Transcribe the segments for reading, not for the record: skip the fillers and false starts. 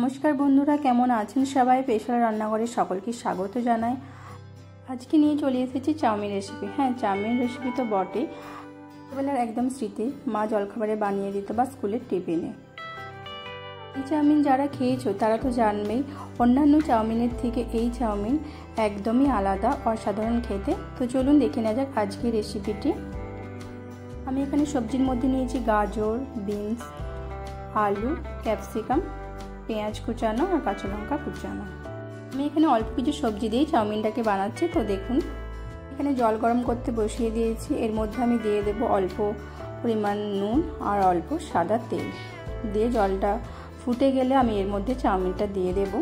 নমস্কার বন্ধুরা, কেমন আছেন সবাই? পেশার রান্নাঘরে সকলকে স্বাগত জানাই। আজকে নিয়ে চলে এসেছি চাউমিন রেসিপি। হ্যাঁ, চাউমিন রেসিপি তো বটে, ছোটবেলার একদম স্মৃতি। মা জলখাবারে বানিয়ে দিত বা স্কুলের টিফিনে। এই চাউমিন যারা খেয়েছো তারা তো জানবেই, অন্যান্য চাউমিনের থেকে এই চাউমিন একদমই আলাদা, অসাধারণ খেতে। তো চলুন দেখে নেওয়া যাক আজকের রেসিপিটি। আমি এখানে সবজির মধ্যে নিয়েছি গাজর, বিনস, আলু, ক্যাপসিকাম, পেঁয়াজ কুচানো আর কাঁচা লঙ্কা কুচানো। আমি এখানে অল্প কিছু সবজি দিয়েই চাউমিনটাকে বানাচ্ছি। তো দেখুন, এখানে জল গরম করতে বসিয়ে দিয়েছি। এর মধ্যে আমি দিয়ে দেব অল্প পরিমাণ নুন আর অল্প সাদা তেল দিয়ে জলটা ফুটে গেলে আমি এর মধ্যে চাউমিনটা দিয়ে দেব।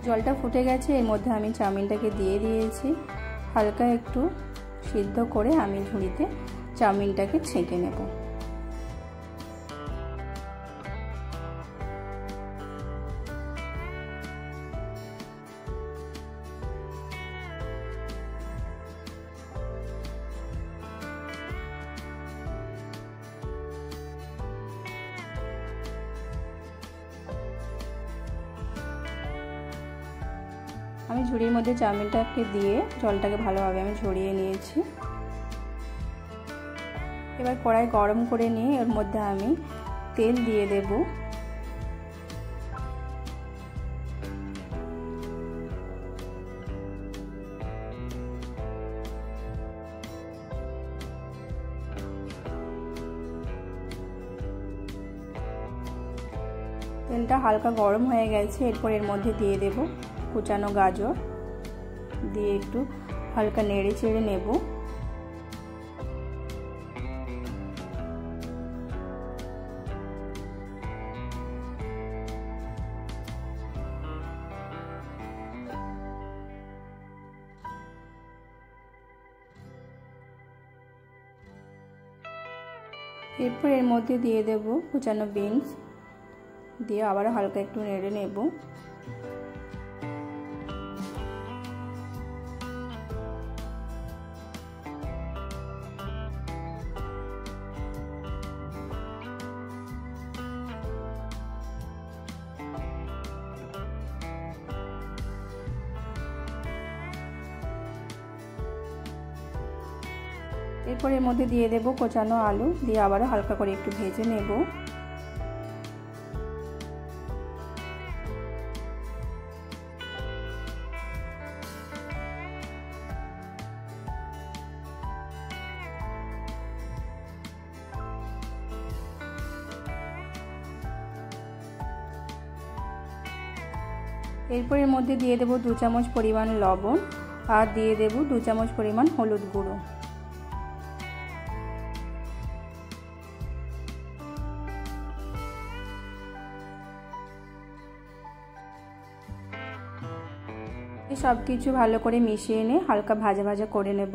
জলটা ফুটে গেছে, এর মধ্যে আমি চাউমিনটাকে দিয়ে দিয়েছি। হালকা একটু সিদ্ধ করে আমি ঝুড়িতে চাউমিনটাকে ছেঁকে নেব। আমি ঝুড়ির মধ্যে চাউমিনটাকে দিয়ে জলটাকে ভালোভাবে আমি ঝরিয়ে নিয়েছি। এবার কড়াই গরম করে নিয়ে এর মধ্যে আমি তেল দিয়ে দেব। তেলটা হালকা গরম হয়ে গেছে। এরপর এর মধ্যে দিয়ে দেব কুচানো গাজর, দিয়ে একটু হালকা নেড়ে চেড়ে নেব। এরপর এর মধ্যে দিয়ে দেব কুচানো বিনস, দিয়ে আবার হালকা একটু নেড়ে নেব। এরপর এর মধ্যে দিয়ে দেব কোচানো আলু, দিয়ে আবারও হালকা করে একটু ভেজে নেব। এরপর এর মধ্যে দিয়ে দেব 2 চামচ পরিমাণ লবণ আর দিয়ে দেব 2 চামচ পরিমাণ হলুদ গুঁড়ো। সব কিছু ভালো করে মিশিয়ে নিয়ে হালকা ভাজা ভাজা করে নেব।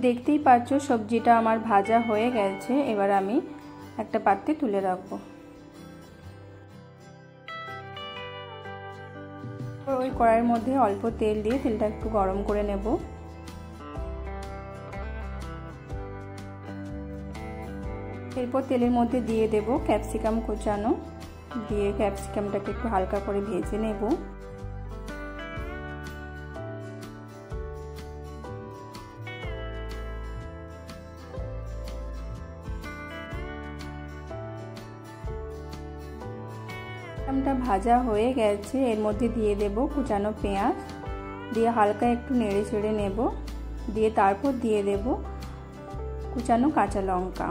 দেখতেই পাচ্ছ সবজিটা আমার ভাজা হয়ে গেছে। এবার আমি একটা পাত্রে তুলে রাখবো। ওই কড়াইয়ের মধ্যে অল্প তেল দিয়ে তেলটা একটু গরম করে নেব। এরপর তেলের মধ্যে দিয়ে দেব ক্যাপসিকাম কুচানো, দিয়ে ক্যাপসিকামটাকে একটু হালকা করে ভেজে নেব। ক্যাপসিকামটা ভাজা হয়ে গেছে, এর মধ্যে দিয়ে দেব কুচানো পেঁয়াজ, দিয়ে হালকা একটু নেড়ে চেড়ে নেব। দিয়ে তারপর দিয়ে দেব কুচানো কাঁচা লঙ্কা।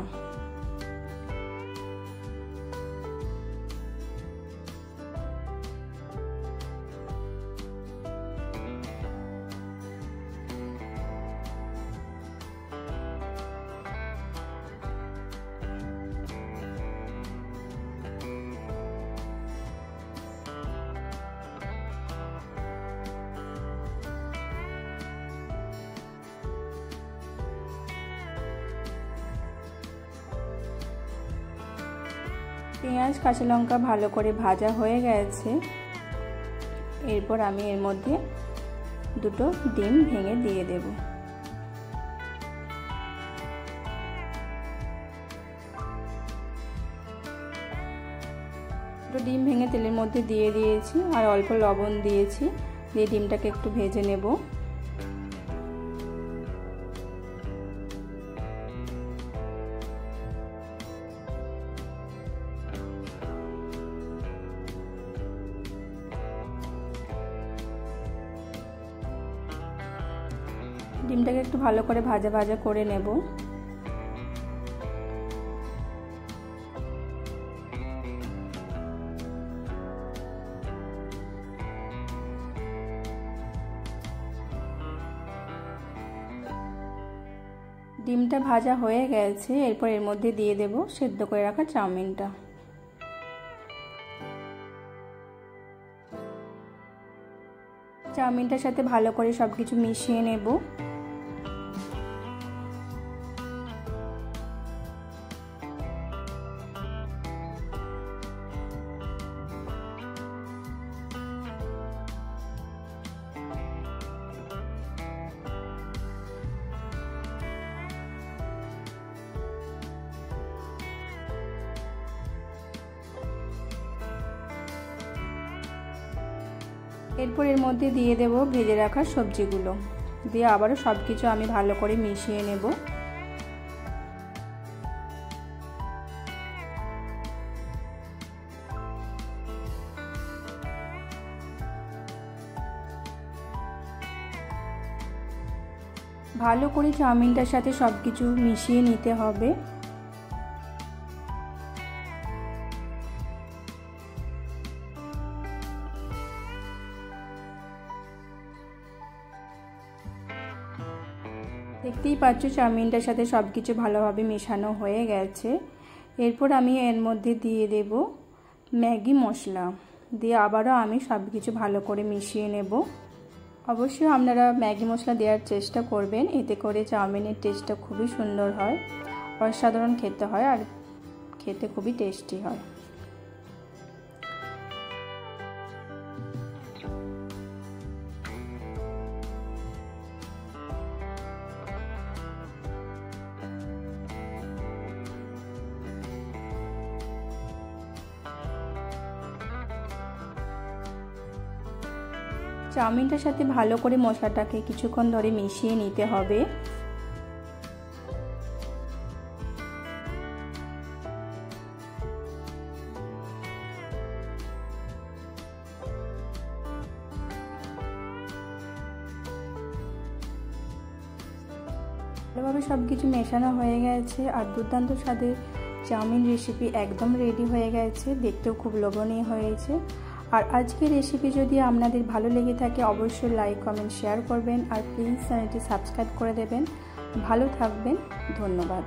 পেঁয়াজ কাঁচা লঙ্কা ভালো করে ভাজা হয়ে গেছে। এরপর আমি এর মধ্যে দুটো ডিম ভেঙে দিয়ে দেব। দুটো ডিম ভেঙে তেলের মধ্যে দিয়ে দিয়েছি আর অল্প লবণ দিয়েছি, দিয়ে ডিমটাকে একটু ভেজে নেব। ডিমটাকে একটু ভালো করে ভাজা ভাজা করে নেব। ডিমটা ভাজা হয়ে গেছে, এরপর এর মধ্যে দিয়ে দেব সেদ্ধ করে রাখা চাউমিনটা। চাউমিনটার সাথে ভালো করে সবকিছু মিশিয়ে নেব। এরপর এর মধ্যে দিয়ে দেব ভেজে রাখা সবজিগুলো, দিয়ে আবারও সবকিছু আমি ভালো করে মিশিয়ে নেব। ভালো করে চাউমিনটার সাথে সবকিছু মিশিয়ে নিতে হবে। দেখতেই পাচ্ছ চাউমিনটার সাথে সবকিছু ভালোভাবে মেশানো হয়ে গেছে। এরপর আমি এর মধ্যে দিয়ে দেব ম্যাগি মশলা, দিয়ে আবারও আমি সবকিছু ভালো করে মিশিয়ে নেব। অবশ্যই আপনারা ম্যাগি মশলা দেওয়ার চেষ্টা করবেন, এতে করে চাউমিনের টেস্টটা খুবই সুন্দর হয়, অসাধারণ খেতে হয় আর খেতে খুবই টেস্টি হয়। চাউমিনটার সাথে ভালো করে মশলাটাকে কিছুক্ষণ ধরে মিশিয়ে নিতে হবে। ভালোভাবে সবকিছু মেশানো হয়ে গেছে আর দুর্দান্ত স্বাদের চাউমিন রেসিপি একদম রেডি হয়ে গেছে, দেখতেও খুব লোভনীয় হয়েছে। আর আজকের রেসিপি যদি আপনাদের ভালো লেগে থাকে অবশ্যই লাইক কমেন্ট শেয়ার করবেন আর প্লিজ চ্যানেলটি সাবস্ক্রাইব করে দেবেন। ভালো থাকবেন, ধন্যবাদ।